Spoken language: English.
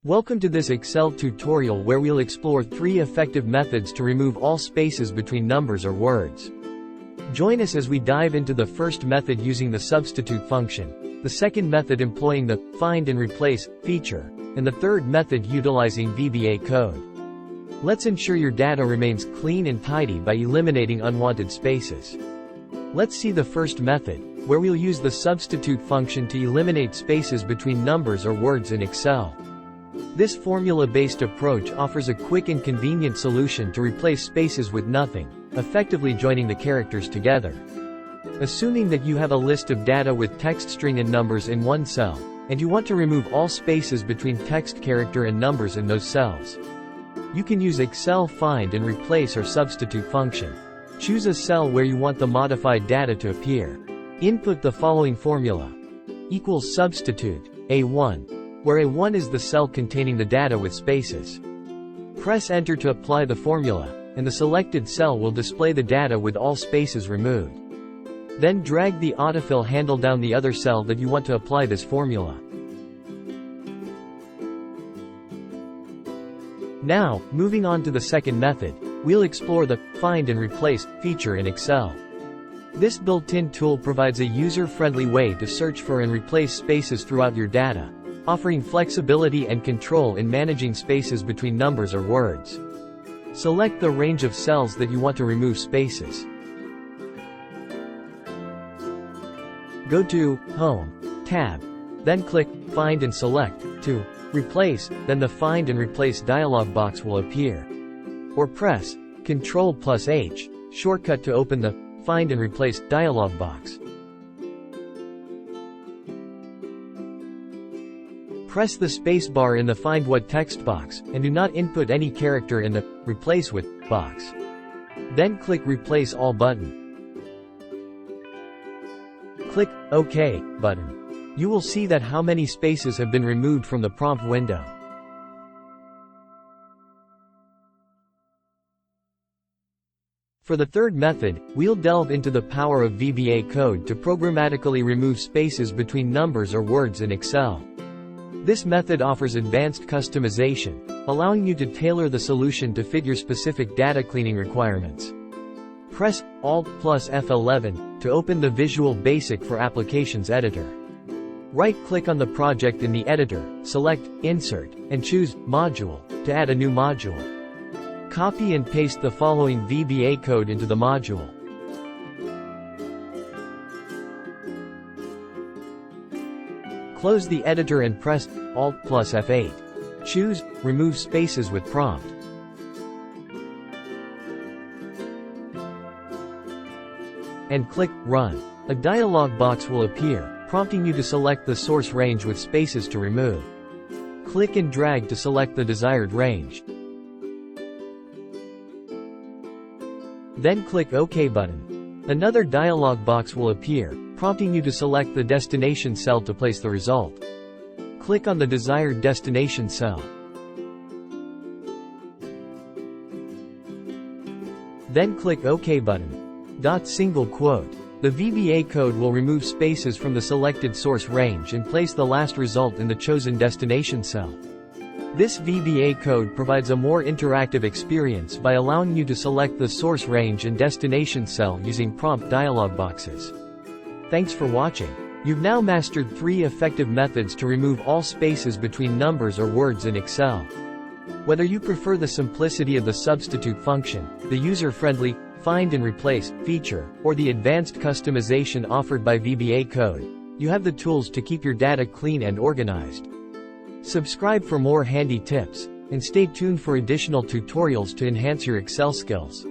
Welcome to this Excel tutorial where we'll explore 3 effective methods to remove all spaces between numbers or words. Join us as we dive into the first method using the substitute function, the second method employing the find and replace feature, and the third method utilizing VBA Code. Let's ensure your data remains clean and tidy by eliminating unwanted spaces. Let's see the first method, where we'll use the substitute function to eliminate spaces between numbers or words in Excel. This formula-based approach offers a quick and convenient solution to replace spaces with nothing, effectively joining the characters together. Assuming that you have a list of data with text string and numbers in one cell, and you want to remove all spaces between text character and numbers in those cells, you can use Excel find and replace or substitute function. Choose a cell where you want the modified data to appear. Input the following formula. Equals substitute, A1, where A1 is the cell containing the data with spaces. Press Enter to apply the formula, and the selected cell will display the data with all spaces removed. Then drag the autofill handle down the other cell that you want to apply this formula. Now, moving on to the second method, we'll explore the find and replace feature in Excel. This built-in tool provides a user-friendly way to search for and replace spaces throughout your data, offering flexibility and control in managing spaces between numbers or words. Select the range of cells that you want to remove spaces. Go to Home tab, then click Find and select to Replace, then the Find and Replace dialog box will appear. Or press Ctrl+H, shortcut to open the Find and Replace dialog box. Press the spacebar in the Find What text box, and do not input any character in the Replace With box. Then click Replace All button. Click OK button. You will see that how many spaces have been removed from the prompt window. For the third method, we'll delve into the power of VBA Code to programmatically remove spaces between numbers or words in Excel. This method offers advanced customization, allowing you to tailor the solution to fit your specific data cleaning requirements. Press Alt+F11 to open the Visual Basic for Applications editor. Right-click on the project in the editor, select Insert, and choose Module to add a new module. Copy and paste the following VBA code into the module. Close the editor and press Alt+F8. Choose Remove Spaces with Prompt. And click Run. A dialog box will appear, prompting you to select the source range with spaces to remove. Click and drag to select the desired range. Then click OK button. Another dialog box will appear, prompting you to select the destination cell to place the result. Click on the desired destination cell. Then click OK button. Single quote. The VBA code will remove spaces from the selected source range and place the last result in the chosen destination cell. This VBA code provides a more interactive experience by allowing you to select the source range and destination cell using prompt dialog boxes. Thanks for watching. You've now mastered 3 effective methods to remove all spaces between numbers or words in Excel. Whether you prefer the simplicity of the substitute function, the user-friendly find and replace feature, or the advanced customization offered by VBA Code, you have the tools to keep your data clean and organized. Subscribe for more handy tips, and stay tuned for additional tutorials to enhance your Excel skills.